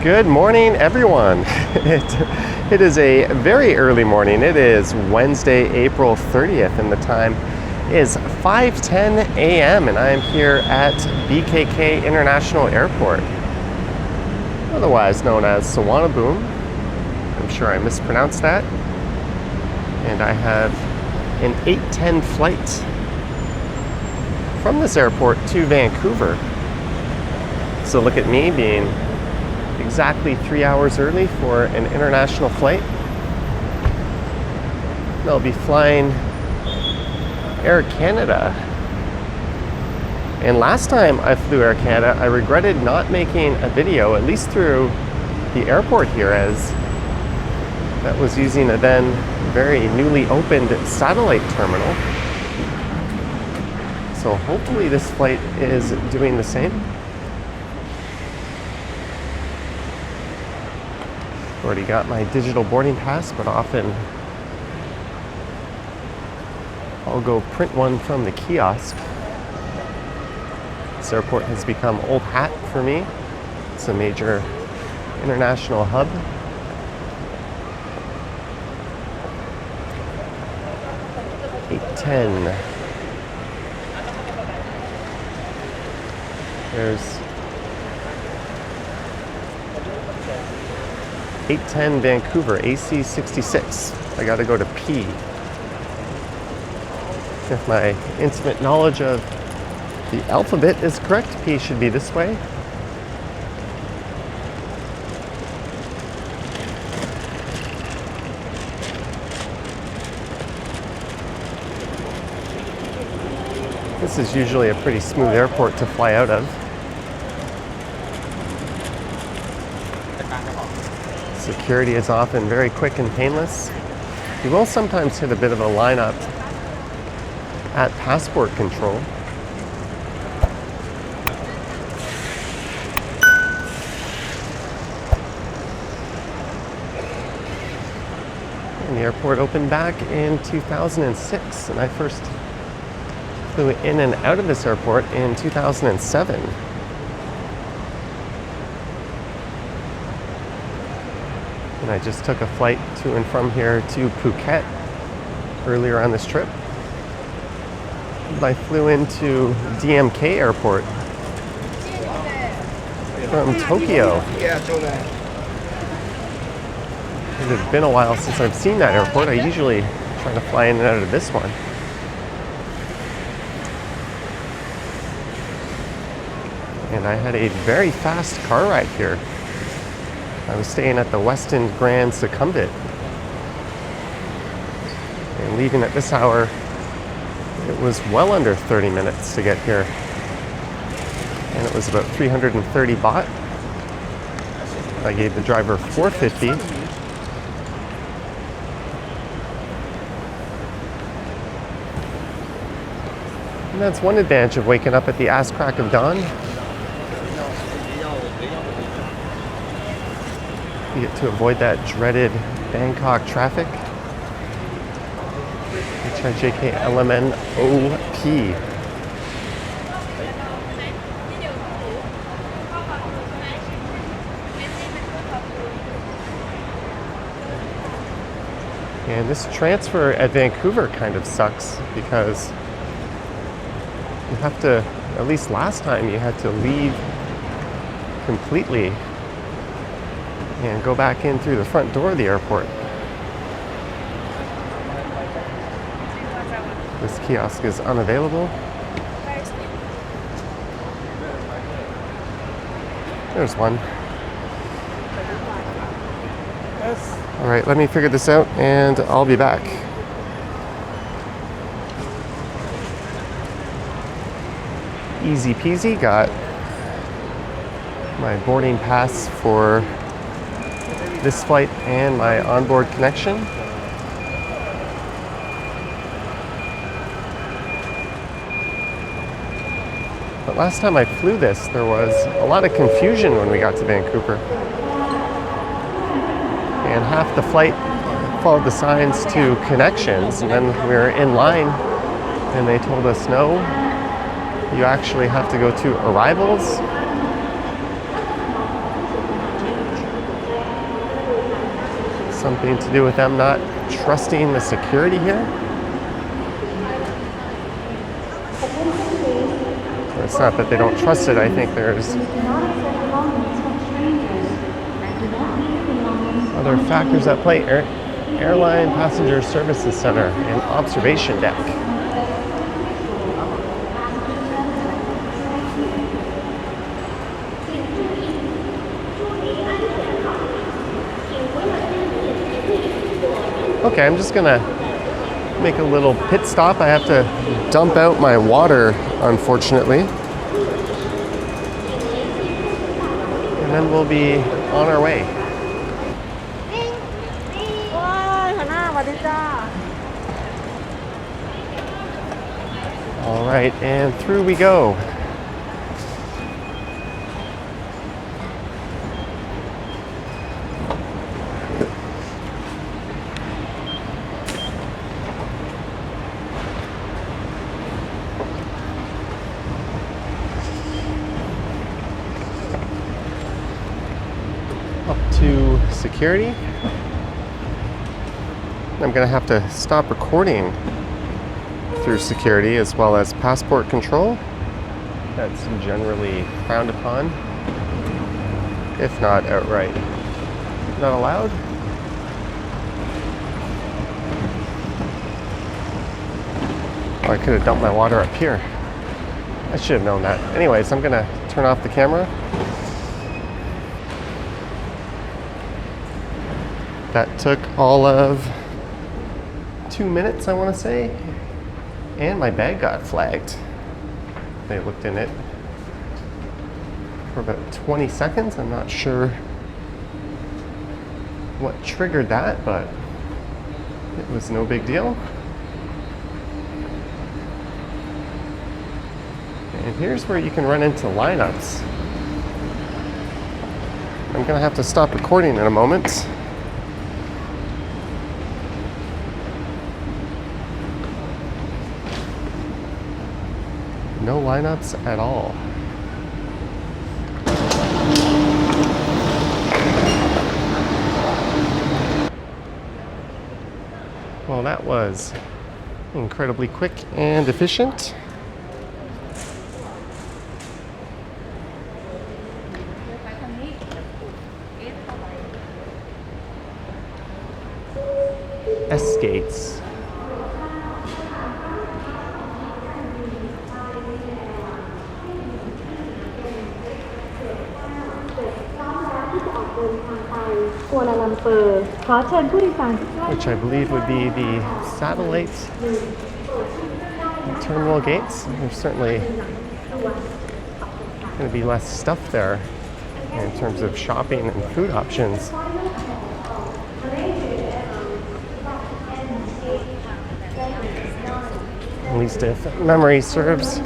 Good morning, everyone. It is a very early morning. It is Wednesday, April 30th, and the time is 5:10 a.m. and I am here at BKK International Airport, otherwise known as Suvarnabhumi. I'm sure I mispronounced that. And I have an 8:10 flight from this airport to Vancouver. So look at me being exactly 3 hours early for an international flight. I'll be flying Air Canada. And last time I flew Air Canada, I regretted not making a video, at least through the airport here, as that was using a then very newly opened satellite terminal. So hopefully this flight is doing the same. Already got my digital boarding pass, but often I'll go print one from the kiosk. This airport has become old hat for me. It's a major international hub. There's 8:10 Vancouver, AC 66. I gotta go to P. If my intimate knowledge of the alphabet is correct, P should be this way. This is usually a pretty smooth airport to fly out of. Security is often very quick and painless. You will sometimes hit a bit of a lineup at passport control. And the airport opened back in 2006, and I first flew in and out of this airport in 2007. And I just took a flight to and from here to Phuket earlier on this trip. I flew into DMK Airport from Tokyo. It had been a while since I've seen that airport. I usually try to fly in and out of this one. And I had a very fast car ride here. I was staying at the Westin Grand Succumbit. And leaving at this hour, it was well under 30 minutes to get here. And it was about 330 baht. I gave the driver 450. And that's one advantage of waking up at the ass crack of dawn. You get to avoid that dreaded Bangkok traffic. HIJKLMNOP. And this transfer at Vancouver kind of sucks because you have to, at least last time, you had to leave completely and go back in through the front door of the airport. This kiosk is unavailable. There's one. All right, let me figure this out and I'll be back. Easy peasy, got my boarding pass for this flight and my onboard connection. But last time I flew this, there was a lot of confusion when we got to Vancouver. And half the flight followed the signs to connections, and then we were in line and they told us, no, you actually have to go to arrivals. Something to do with them not trusting the security here? It's not that they don't trust it. I think there's other factors at play. Airline Passenger Services Center and observation deck. Okay, I'm just gonna make a little pit stop. I have to dump out my water, unfortunately. And then we'll be on our way. All right, and through we go. Up to security. I'm gonna have to stop recording through security as well as passport control. That's generally frowned upon, if not outright not allowed. Oh, I could have dumped my water up here. I should have known that. Anyways, I'm gonna turn off the camera. That took all of 2 minutes, I want to say. And my bag got flagged. They looked in it for about 20 seconds. I'm not sure what triggered that, but it was no big deal. And here's where you can run into lineups. I'm gonna have to stop recording in a moment. No lineups at all. Well, that was incredibly quick and efficient. S-Gates. Which I believe would be the satellite terminal gates. There's certainly going to be less stuff there in terms of shopping and food options. At least if memory serves.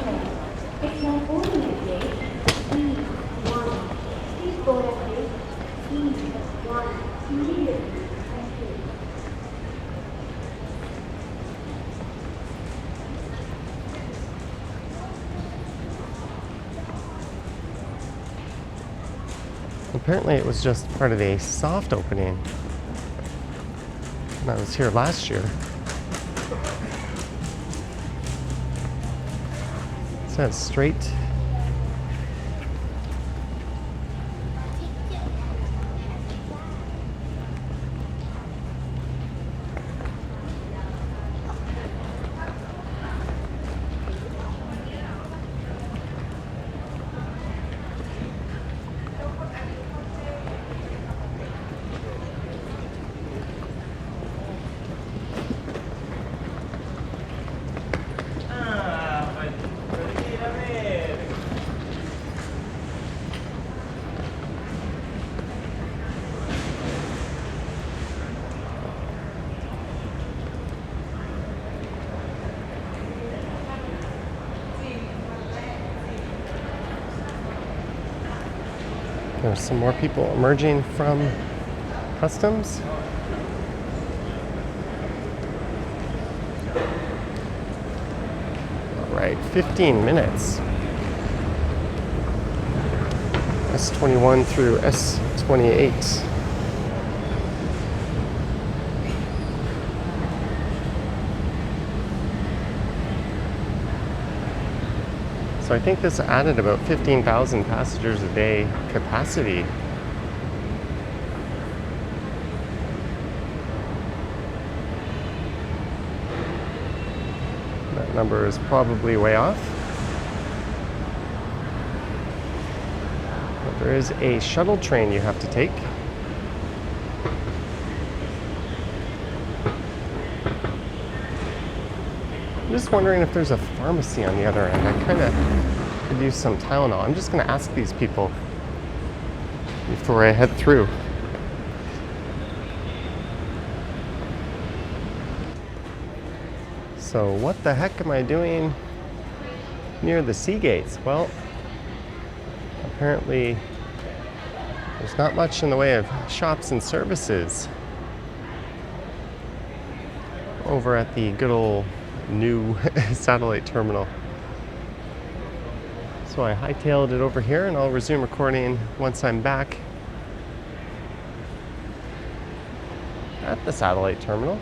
Apparently it was just part of a soft opening when I was here last year. It says straight. There's some more people emerging from customs. All right, 15 minutes. S21 through S28. So I think this added about 15,000 passengers a day capacity. That number is probably way off. But there is a shuttle train you have to take. I'm just wondering if there's a pharmacy on the other end. I kind of could use some Tylenol. I'm just going to ask these people before I head through. So what the heck am I doing near the sea gates? Well, apparently there's not much in the way of shops and services over at the good old new satellite terminal. So I hightailed it over here, and I'll resume recording once I'm back at the satellite terminal.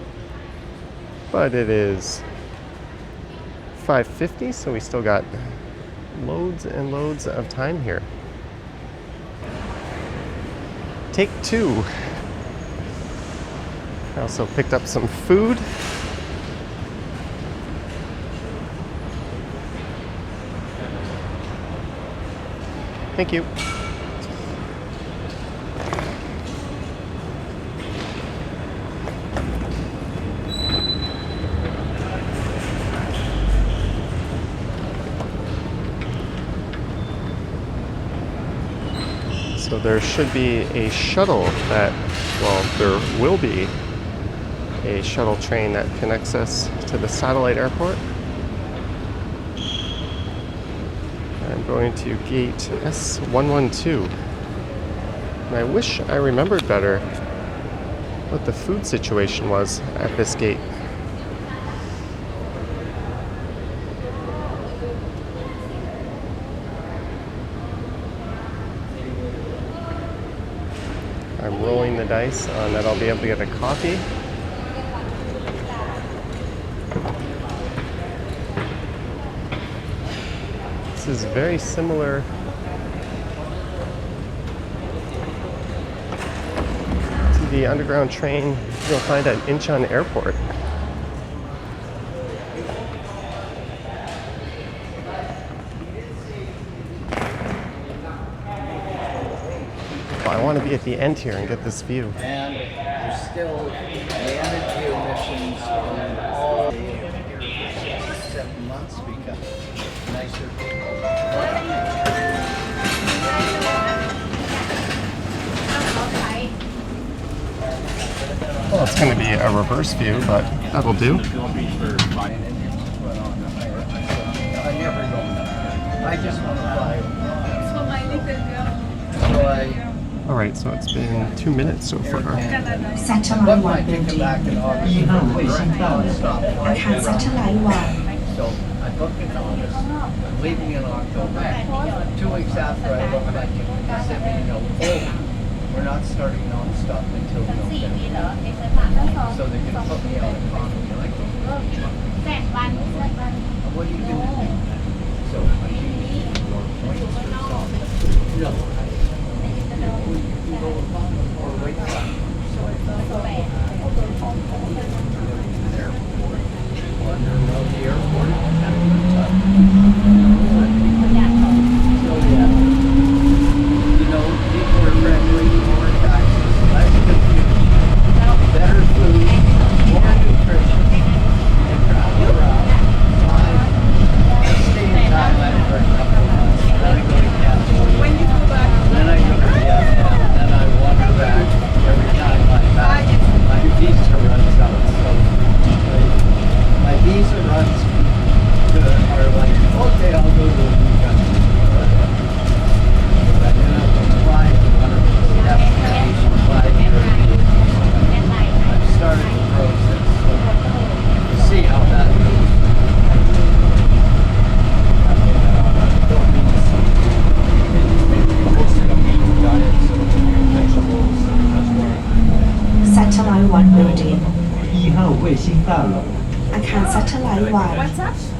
But it is 5:50, so we still got loads and loads of time here. Take two. I also picked up some food. Thank you. So there should be a shuttle that, well, there will be a shuttle train that connects us to the satellite airport. I'm going to gate S112. And I wish I remembered better what the food situation was at this gate. I'm rolling the dice on that I'll be able to get a coffee. This is very similar to the underground train you'll find at Incheon Airport. I want to be at the end here and get this view. And there's still energy emissions on all the 7 months become nicer. Well, it's going to be a reverse view, but that'll do. I never go. I just want to fly. So All right, so it's been 2 minutes so far. Satellite 1 building 1号卫星到了，อาคาร Satellite 1 So I booked in August. I'm leaving in October. 2 weeks after I booked, I can send me, we're not starting non-stop until November. So they can put me on economy. Like, what are you going to do? So I use more points for something. No. Or wait so I thought airport. Wander around the airport. So yeah. People are friendly, more taxes, less confusion, better food, more nutrition, and travel around. Fine. I stay in Thailand for a couple of months, then I go to Cambodia. When you go back? Then I go to Vietnam, then I wander back every time I'm back. My visa runs out, so my visa runs are like, okay, I'll go to a new country. But then I'll apply for one of those destination 5-year visas. I've started the process, so we'll see how that goes. Satellite 1 building 1号卫星大楼，อาคาร Satellite 1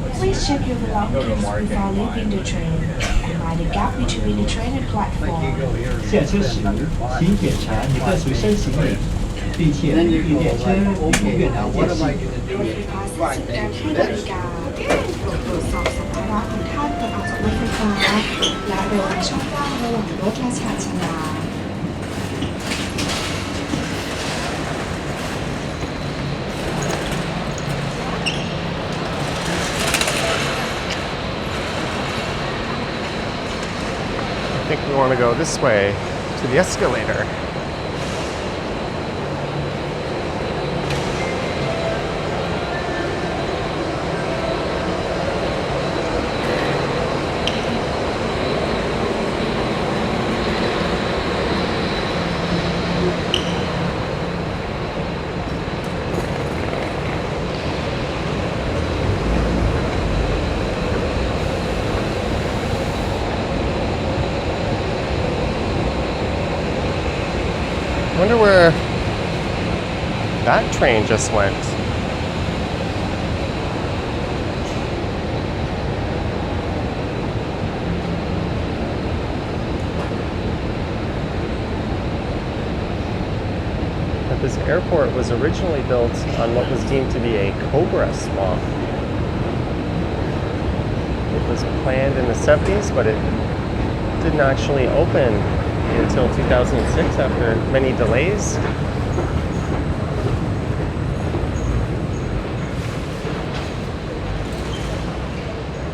What's Please check your belongings before leaving the train and mind the gap between the train and platform. 下车时，请检查你的随身行李，并且 Then 预 you go 列车 like, 与 okay, 月 now 台 what 间 am I 隙。 going to do รถ here? ไฟฟ้าสิ้น Right, สุดการ thank ที่ you. นาฬิกาโปรดตรวจสอบสัมภาระของท่านก่อนออกจากรถไฟฟ้าและระวังช่องว่างระหว่างรถและชานชาลา I think we want to go this way to the escalator. Wonder where that train just went. But this airport was originally built on what was deemed to be a cobra swamp. It was planned in the 70s, but it didn't actually open until 2006 after many delays.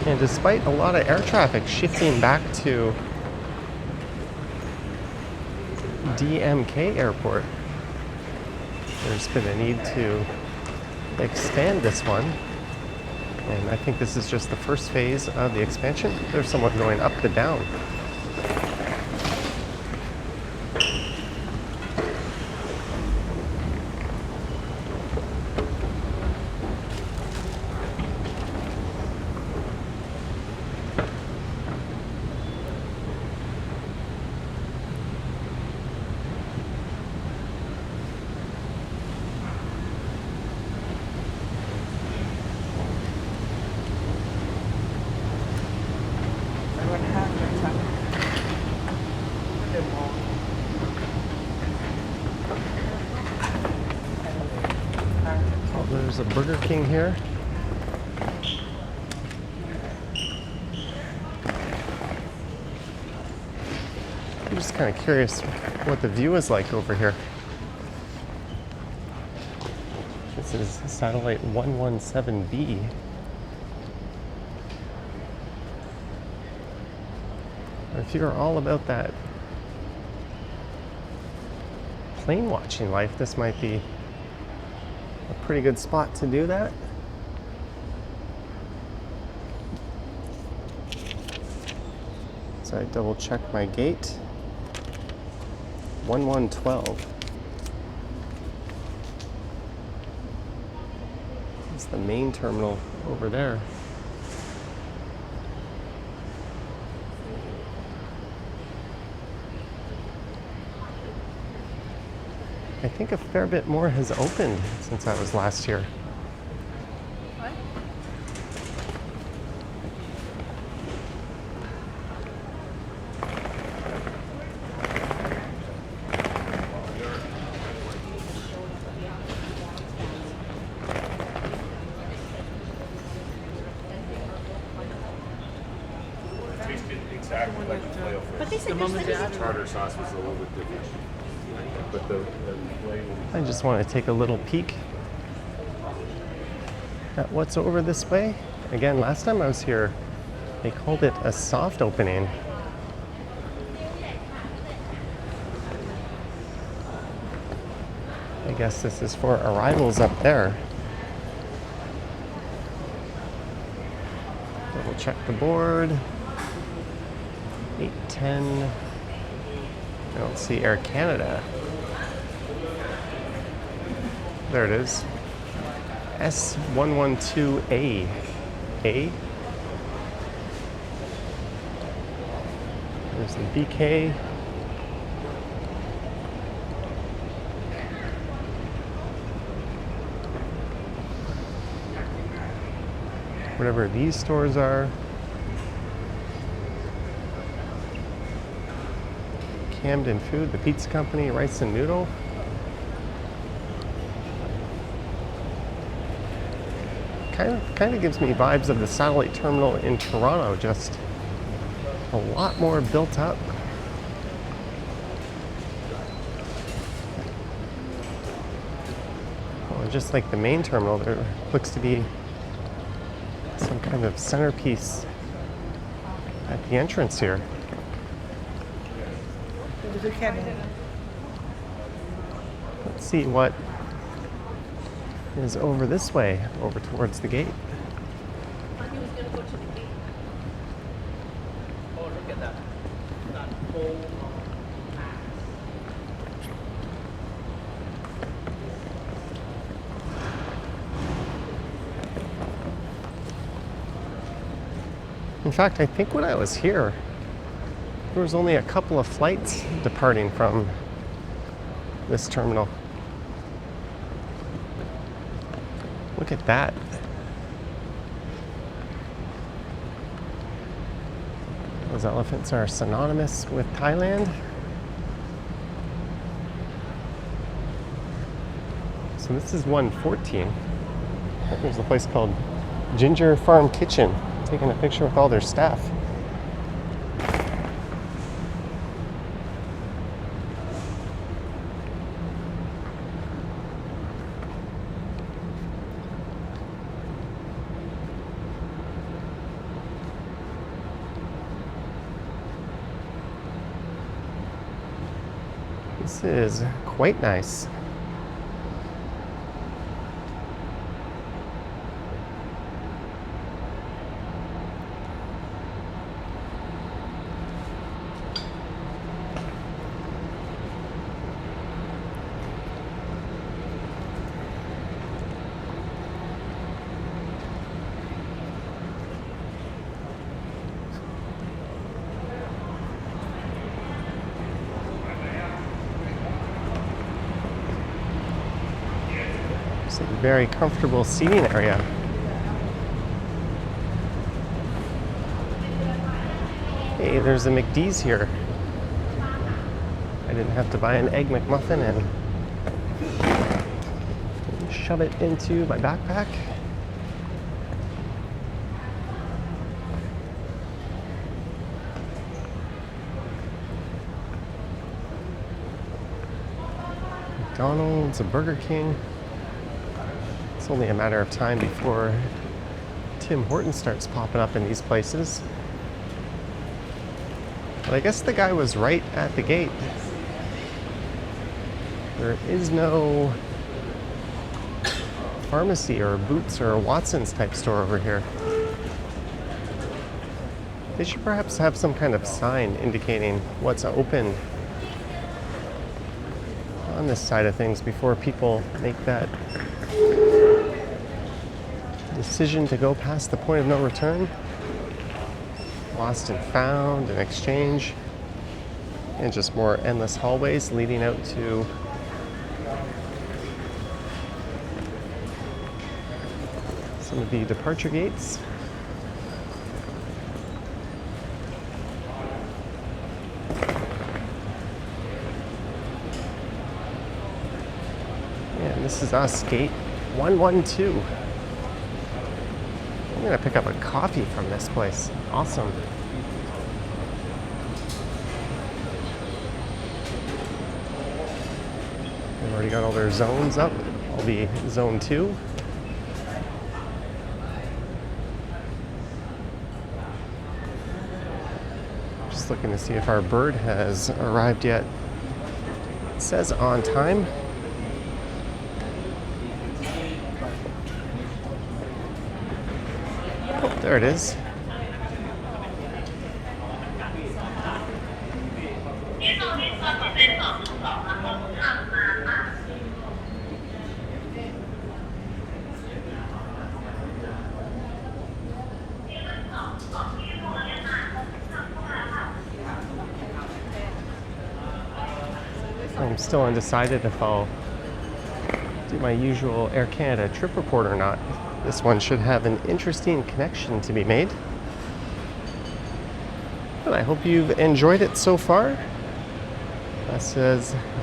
And despite a lot of air traffic shifting back to DMK Airport, there's been a need to expand this one. And I think this is just the first phase of the expansion. There's someone going up the down. Oh, there's a Burger King here. I'm just kind of curious what the view is like over here. This is satellite 117B. If you're all about that plane watching life, this might be a pretty good spot to do that. So I double check my gate. 1112. It's the main terminal over there. I think a fair bit more has opened since I was last here. What? Tasted exactly like the flail fish. But they said there's Tartar sauce was a little bit different. But the flavor. I just want to take a little peek at what's over this way. Again, last time I was here, they called it a soft opening. I guess this is for arrivals up there. Double check the board. 810. I don't see Air Canada. There it is. S112A. A. There's the BK. whatever these stores are. Camden Food, the pizza company, Rice and Noodle. Kind of gives me vibes of the satellite terminal in Toronto, just a lot more built up. Well, just like the main terminal, there looks to be some kind of centerpiece at the entrance here. Let's see what is over this way, over towards the gate. He was gonna go to the gate. Oh, look at that. That whole In fact, I think when I was here, there was only a couple of flights departing from this terminal. Look at that. Those elephants are synonymous with Thailand. So this is 114. There's a place called Ginger Farm Kitchen, taking a picture with all their staff. This is quite nice. It's a very comfortable seating area. Hey, there's a McD's here. I didn't have to buy an Egg McMuffin and shove it into my backpack. McDonald's, a Burger King. It's only a matter of time before Tim Hortons starts popping up in these places. But I guess the guy was right at the gate. There is no pharmacy or Boots or Watson's type store over here. They should perhaps have some kind of sign indicating what's open on this side of things before people make that decision to go past the point of no return. Lost and found and exchange, and just more endless hallways leading out to some of the departure gates. And this is us, gate 112. I'm gonna pick up a coffee from this place. Awesome. They've already got all their zones up. I'll be zone 2. Just looking to see if our bird has arrived yet. It says on time. Oh, there it is. I'm still undecided if I'll do my usual Air Canada trip report or not. This one should have an interesting connection to be made. And I hope you've enjoyed it so far.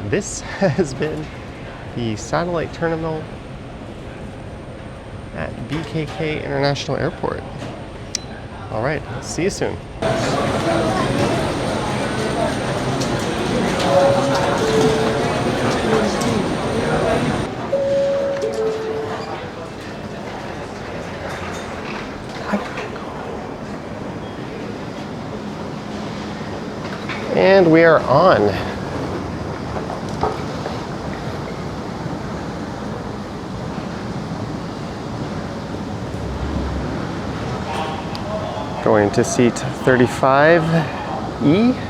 This has been the satellite terminal at BKK International Airport. All right, see you soon. And we are on. Going to seat 35E.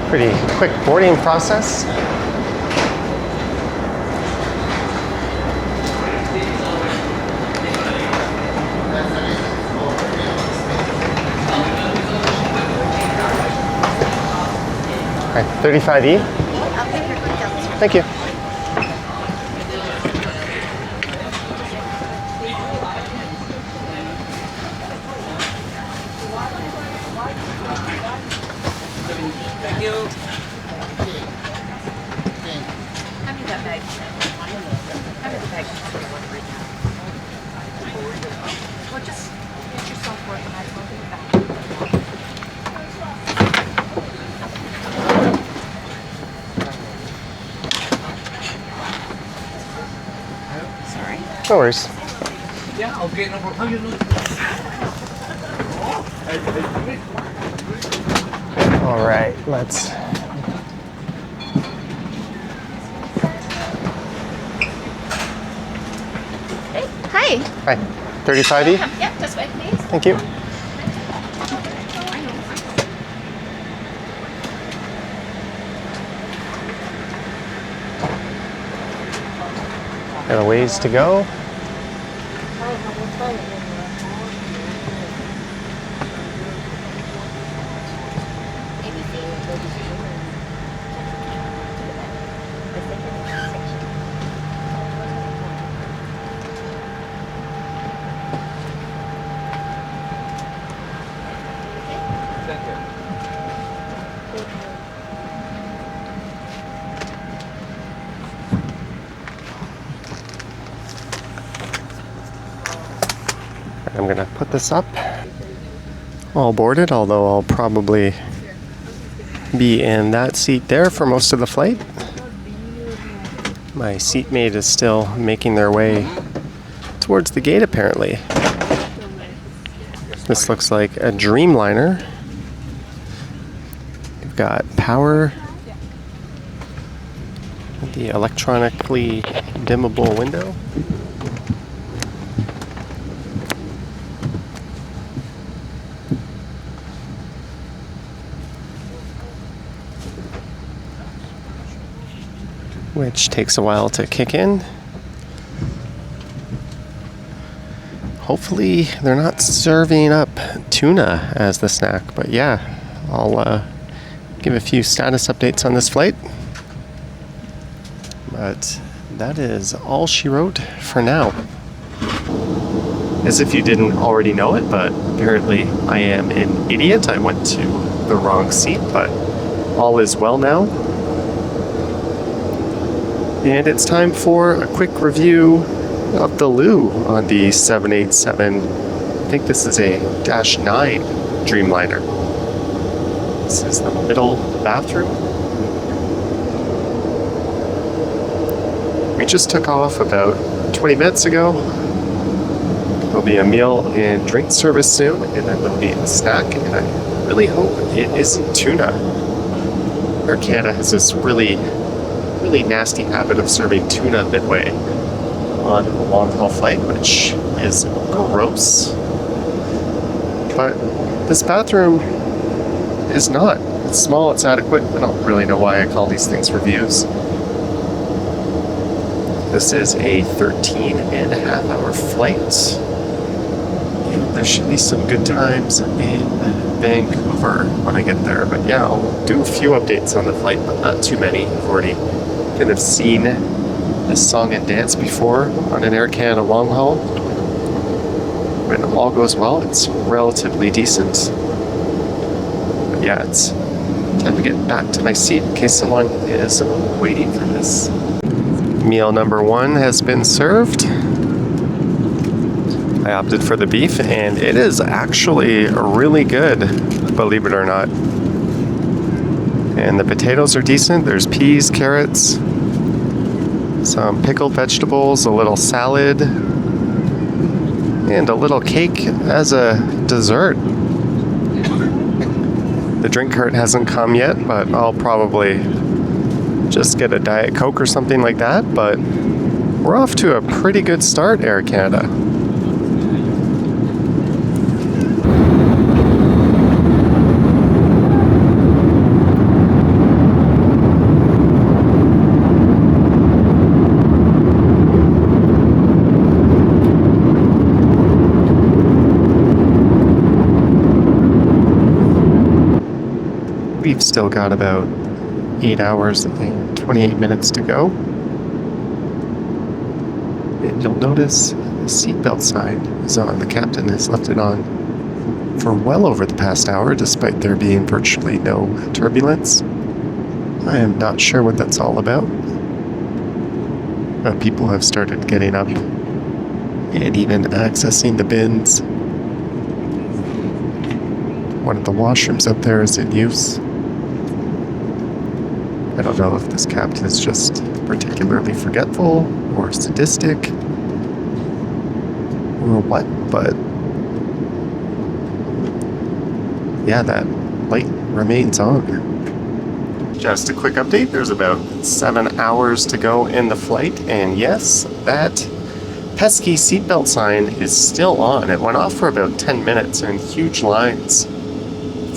Pretty quick boarding process. All right, 35E. Thank you. No worries. Yeah, okay, no problem. How you doing? All right, let's. Hi. Hi, 35E. Yep, this way, please. Thank you. Got a ways to go. I'm gonna put this up all boarded, although I'll probably be in that seat there for most of the flight. My seatmate is still making their way towards the gate apparently. This looks like a Dreamliner. You've got power, the electronically dimmable window. Which takes a while to kick in. Hopefully they're not serving up tuna as the snack, but yeah, I'll give a few status updates on this flight. But that is all she wrote for now. As if you didn't already know it, but apparently I am an idiot. I went to the wrong seat, but all is well now. And it's time for a quick review of the loo on the 787. I think this is a -9 Dreamliner. This is the middle bathroom. We just took off about 20 minutes ago. There'll be a meal and drink service soon, and then there'll be a snack and a really hope it isn't tuna. Air Canada has this really nasty habit of serving tuna midway on a long-haul flight, which is gross. But this bathroom is not. It's small, it's adequate. I don't really know why I call these things reviews. This is a 13-and-a-half-hour flight. And there should be some good times in Vancouver when I get there. But yeah, I'll do a few updates on the flight, but not too many. I've already kind of seen this song and dance before on an Air Canada long haul. When all goes well, it's relatively decent. But yeah, it's time to get back to my seat in case someone is waiting for this. Meal number 1 has been served. I opted for the beef, and it is actually really good, believe it or not. And the potatoes are decent. There's peas, carrots, some pickled vegetables, a little salad, and a little cake as a dessert. The drink cart hasn't come yet, but I'll probably just get a Diet Coke or something like that. But we're off to a pretty good start, Air Canada. We've still got about 8 hours and 28 minutes to go. And you'll notice the seatbelt sign is on. The captain has left it on for well over the past hour, despite there being virtually no turbulence. I am not sure what that's all about. But people have started getting up and even accessing the bins. One of the washrooms up there is in use. I don't know if this captain is just particularly forgetful or sadistic or what, but yeah, that light remains on. Just a quick update, there's about 7 hours to go in the flight, and yes, that pesky seatbelt sign is still on. It went off for about 10 minutes and huge lines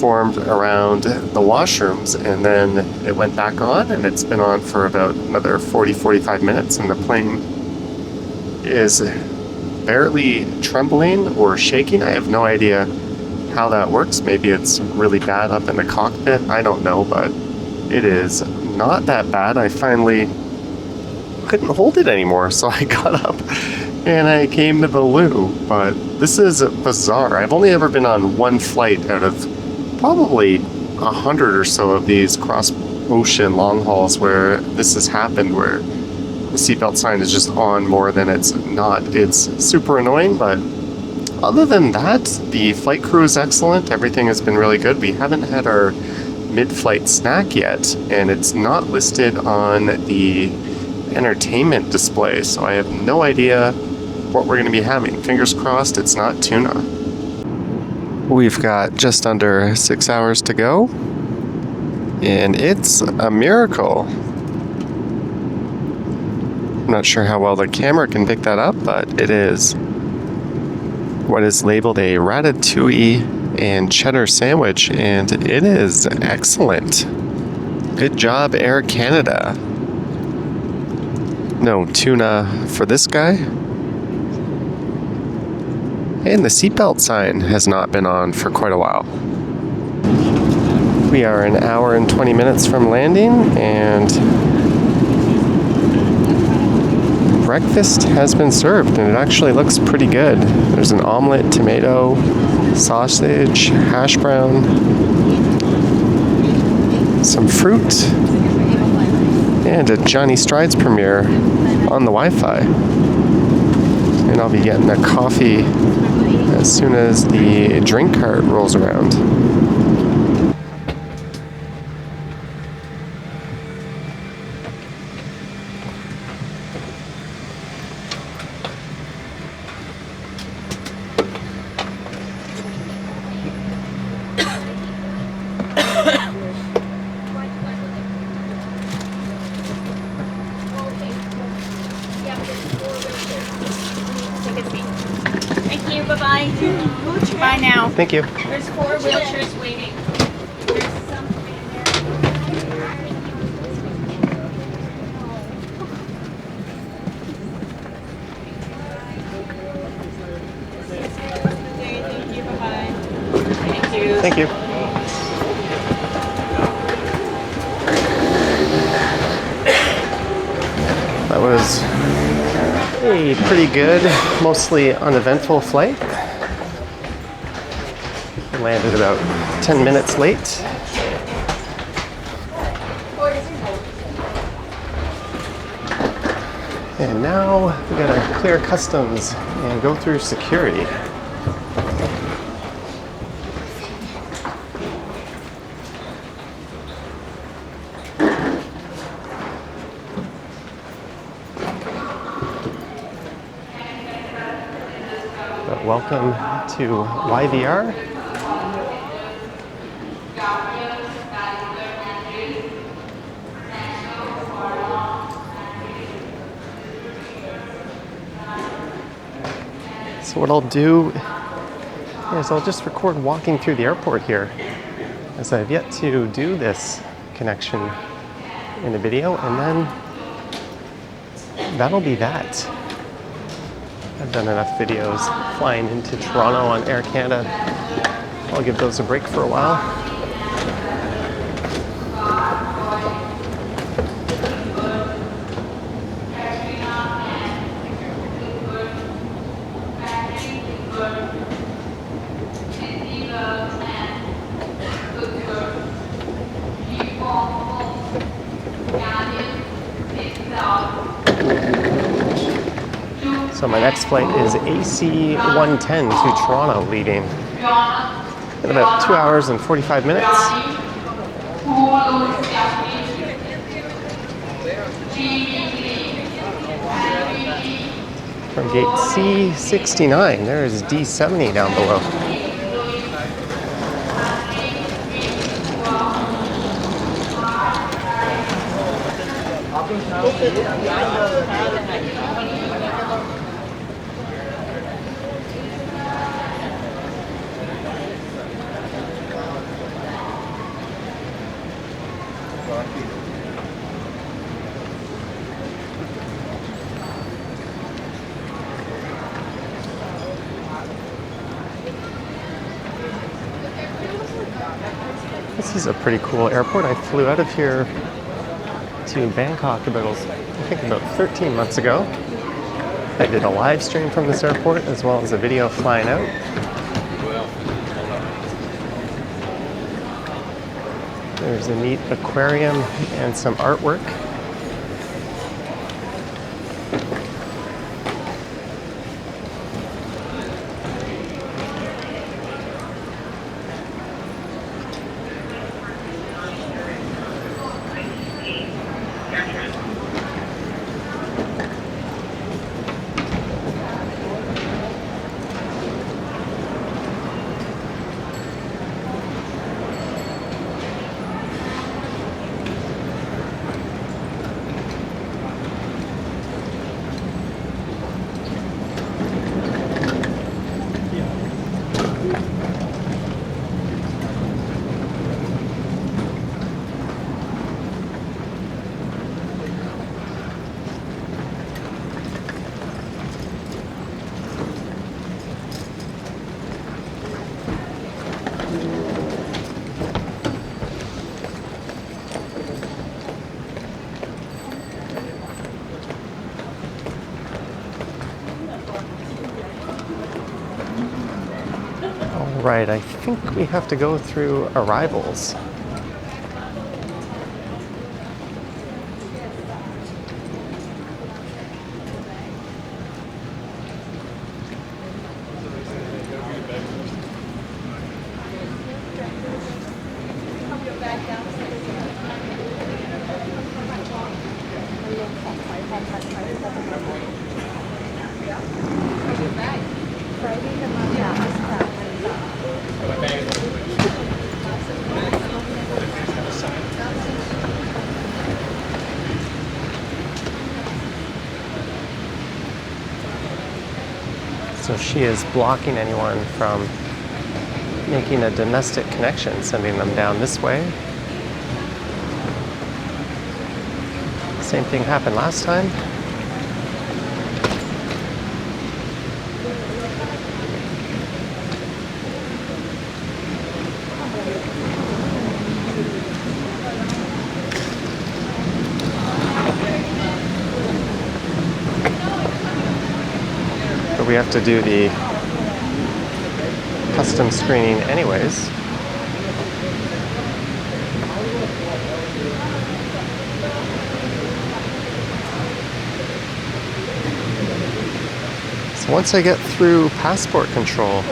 formed around the washrooms, and then it went back on, and it's been on for about another 40-45 minutes, and the plane is barely trembling or shaking. I have no idea how that works. Maybe it's really bad up in the cockpit. I don't know, but it is not that bad. I finally couldn't hold it anymore, so I got up and I came to the loo. But this is bizarre. I've only ever been on one flight out of probably 100 or so of these cross-ocean long hauls where this has happened, where the seatbelt sign is just on more than it's not. It's super annoying, but other than that, the flight crew is excellent. Everything has been really good. We haven't had our mid-flight snack yet, and it's not listed on the entertainment display, so I have no idea what we're going to be having. Fingers crossed it's not tuna. We've got just under 6 hours to go, and it's a miracle. I'm not sure how well the camera can pick that up, but it is what is labeled a ratatouille and cheddar sandwich, and it is excellent. Good job, Air Canada. No tuna for this guy. And the seatbelt sign has not been on for quite a while. We are an hour and 20 minutes from landing, and breakfast has been served, and it actually looks pretty good. There's an omelet, tomato, sausage, hash brown, some fruit, and a Johnny Strides premiere on the Wi-Fi. And I'll be getting a coffee as soon as the drink cart rolls around. Take a seat. Thank you. Bye-bye. Bye now. Thank you. There's 4 wheelchairs waiting. There's something in there. Thank you. That was a pretty good, mostly uneventful flight. Landed about 10 minutes late. And now we gotta clear customs and go through security. But welcome to YVR. So what I'll do is I'll just record walking through the airport here, as I've yet to do this connection in a video, and then that'll be that. I've done enough videos flying into Toronto on Air Canada. I'll give those a break for a while. So my next flight is AC 110 to Toronto, leaving in about 2 hours and 45 minutes. From gate C69, there is D70 down below. This is a pretty cool airport. I flew out of here to Bangkok about 13 months ago. I did a live stream from this airport as well as a video flying out. There's a neat aquarium and some artwork. Right, I think we have to go through arrivals. So she is blocking anyone from making a domestic connection, sending them down this way. Same thing happened last time. But we have to do the custom screening anyways. So once I get through passport control,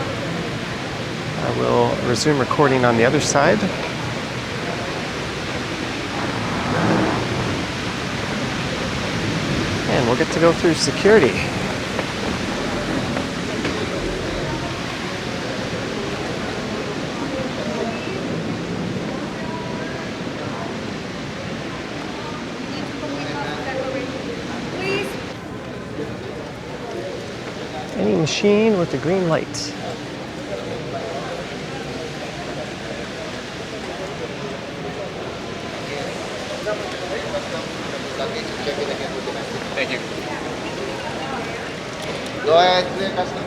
I will resume recording on the other side. And we'll get to go through security. Any machine with a green light. Thank you. Go ahead, clear custom.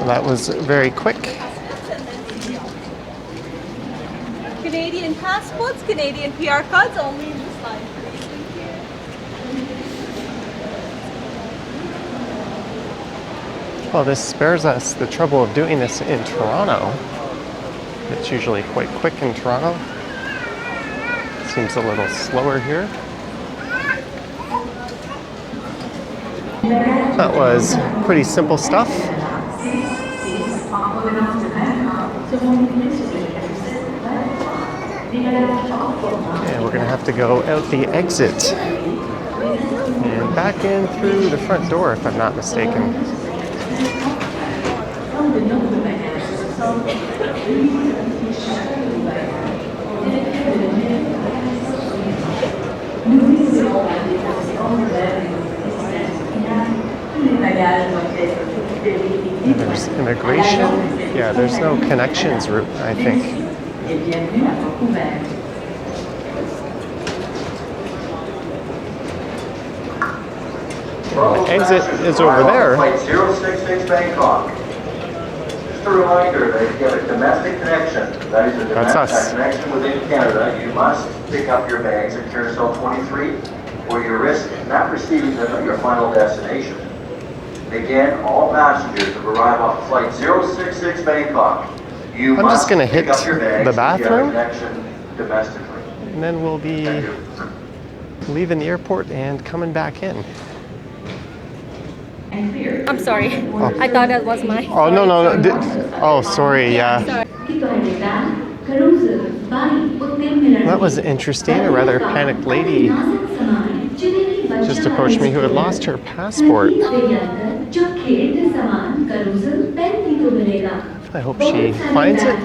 Well, that was very quick. Canadian passports, Canadian PR cards, only in this line. Well, this spares us the trouble of doing this in Toronto. It's usually quite quick in Toronto. Seems a little slower here. That was pretty simple stuff. And we're gonna have to go out the exit and back in through the front door, if I'm not mistaken. There's immigration. Yeah, there's no connections route, I think. The exit is over there. Flight 066 Bangkok. Just a reminder that if you have a domestic connection, that is a That's us. domestic connection within Canada, you must pick up your bags at carousel 23 or you risk not receiving them at your final destination. Again, all passengers that arrive off flight 066 Bangkok, you I'm must just gonna pick hit up your bags the if you have a bathroom. connection domestically. And then we'll be Thank you. leaving the airport and coming back in. I'm sorry. I thought that was my. Oh, no. Oh, sorry, yeah. Sorry. That was interesting. A rather panicked lady just approached me who had lost her passport. I hope she finds it.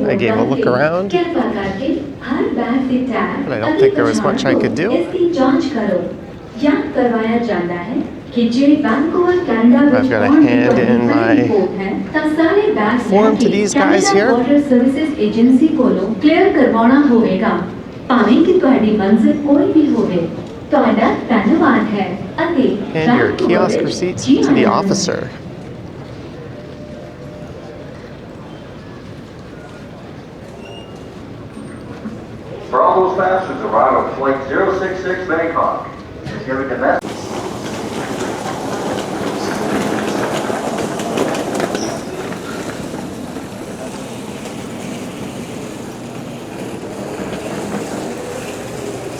I gave a look around, but I don't think there was much I could do. I've got to hand in my form to these guys here. Hand your kiosk receipts to the officer. For all those passengers arrive on flight 066 Bangkok, if you have a domestic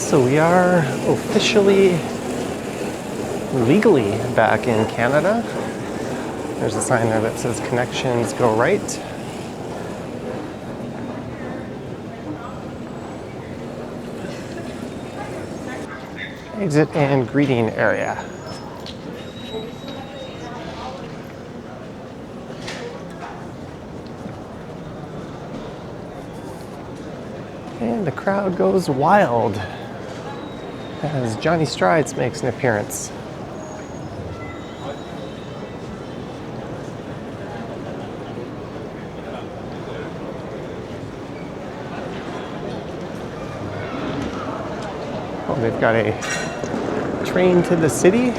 So we are officially, legally back in Canada. There's a sign there that says connections go right. Exit and greeting area. And the crowd goes wild as Johnny Strides makes an appearance. Oh, they've got a train to the city.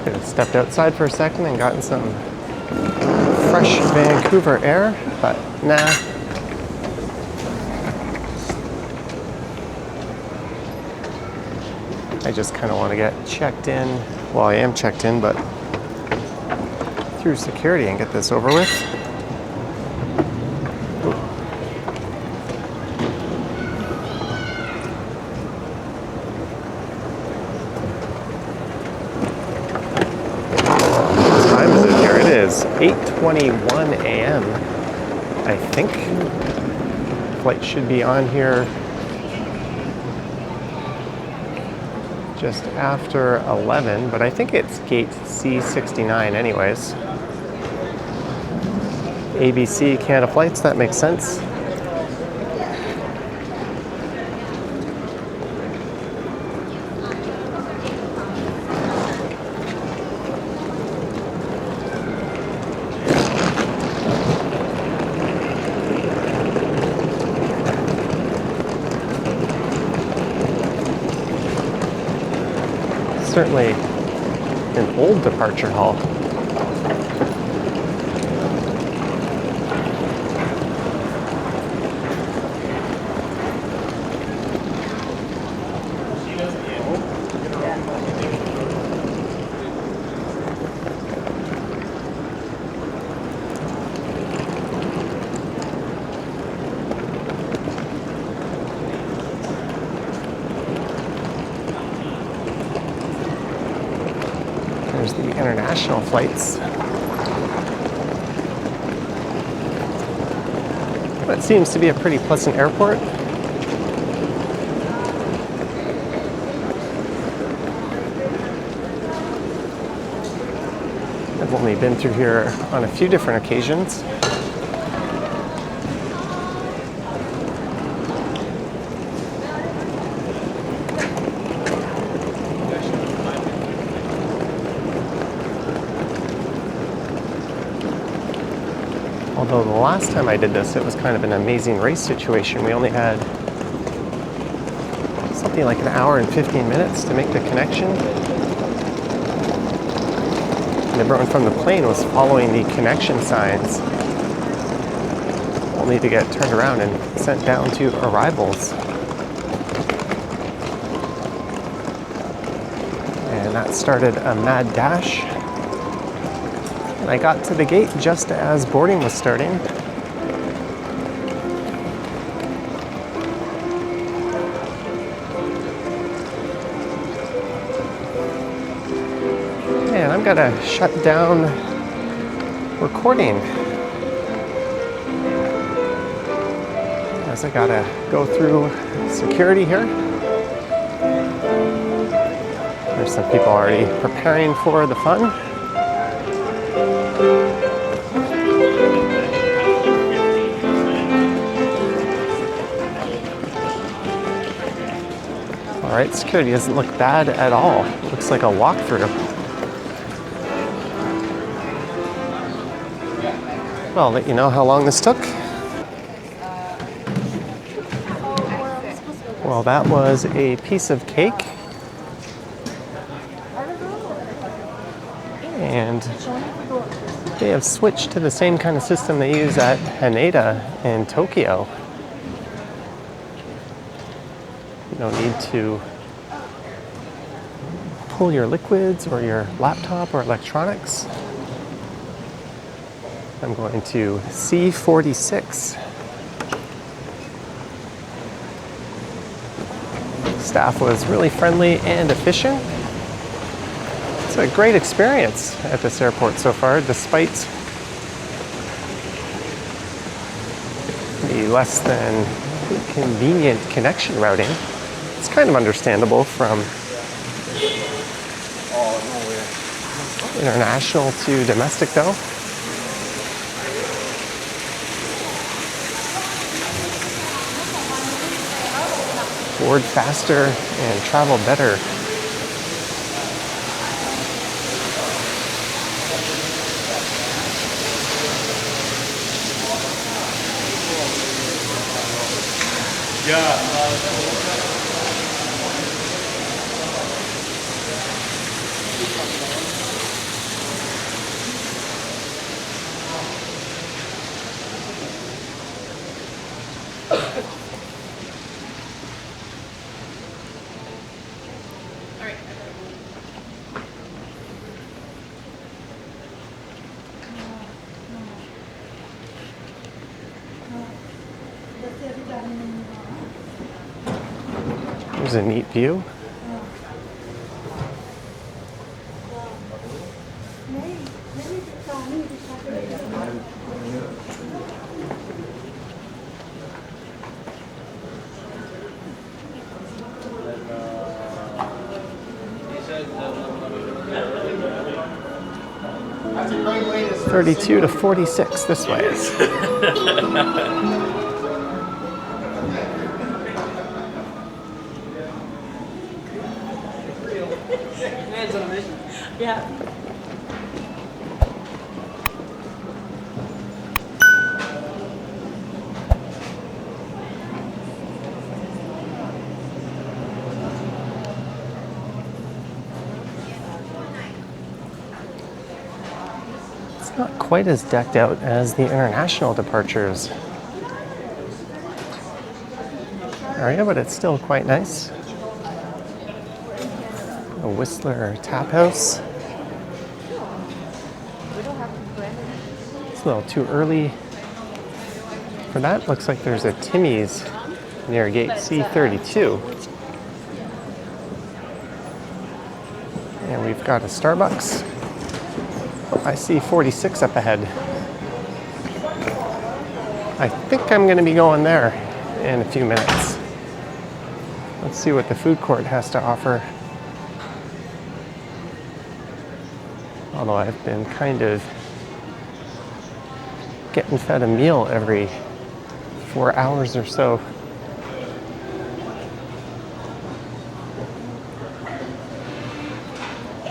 Could have stepped outside for a second and gotten some fresh Vancouver air, but nah. I just kind of want to get checked in. Well, I am checked in, but through security and get this over with. Is 8:21 a.m. I think. Flight should be on here just after 11, but I think it's gate C69 anyways. ABC Canada flights, that makes sense. Certainly an old departure hall. There's the international flights. It seems to be a pretty pleasant airport. I've only been through here on a few different occasions. Although the last time I did this, it was kind of an amazing race situation. We only had something like an hour and 15 minutes to make the connection. And everyone from the plane was following the connection signs, only to get turned around and sent down to arrivals. And that started a mad dash. I got to the gate just as boarding was starting. And I'm gonna shut down recording as I gotta go through security here. There's some people already preparing for the fun. All right, security doesn't look bad at all. It looks like a walkthrough. Well, I'll let you know how long this took. Well, that was a piece of cake. And they have switched to the same kind of system they use at Haneda in Tokyo. You don't need to pull your liquids or your laptop or electronics. I'm going to C46. Staff was really friendly and efficient. It's a great experience at this airport so far, despite the less than convenient connection routing. It's kind of understandable from international to domestic though. board faster and travel better. There's a neat view. That's a great way to 32 to 46 this way. Yeah. It's not quite as decked out as the international departures area, but it's still quite nice. A Whistler Tap House. It's a little too early for that. Looks like there's a Timmy's near gate C32. And we've got a Starbucks. Oh, I see 46 up ahead. I think I'm going to be going there in a few minutes. Let's see what the food court has to offer. Although I've been kind of getting fed a meal every 4 hours or so.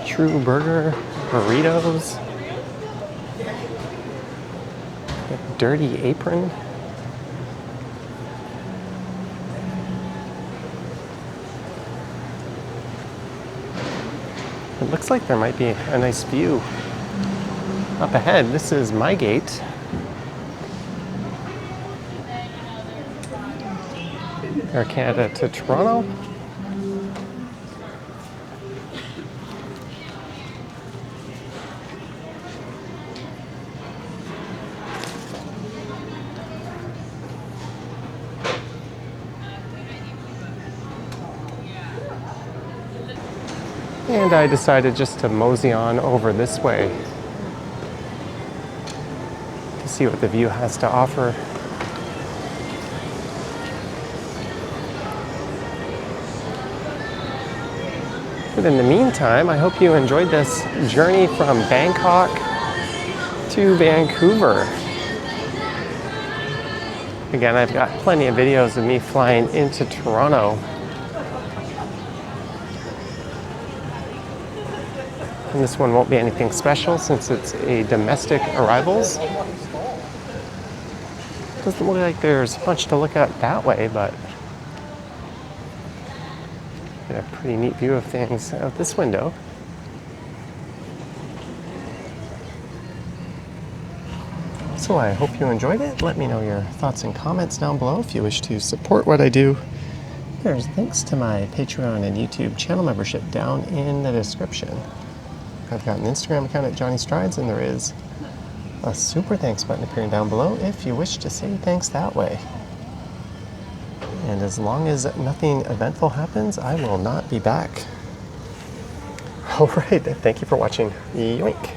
True Burger, burritos, a Dirty Apron. It looks like there might be a nice view up ahead. This is my gate. Air Canada to Toronto. And I decided just to mosey on over this way to see what the view has to offer. But in the meantime, I hope you enjoyed this journey from Bangkok to Vancouver. Again, I've got plenty of videos of me flying into Toronto. And this one won't be anything special since it's a domestic arrivals. Doesn't look like there's much to look at that way, but get a pretty neat view of things out this window. So I hope you enjoyed it. Let me know your thoughts and comments down below. If you wish to support what I do, there's links to my Patreon and YouTube channel membership down in the description. I've got an Instagram account at Johnny Strides, and there is a super thanks button appearing down below if you wish to say thanks that way. And as long as nothing eventful happens, I will not be back. All right, thank you for watching. Yoink.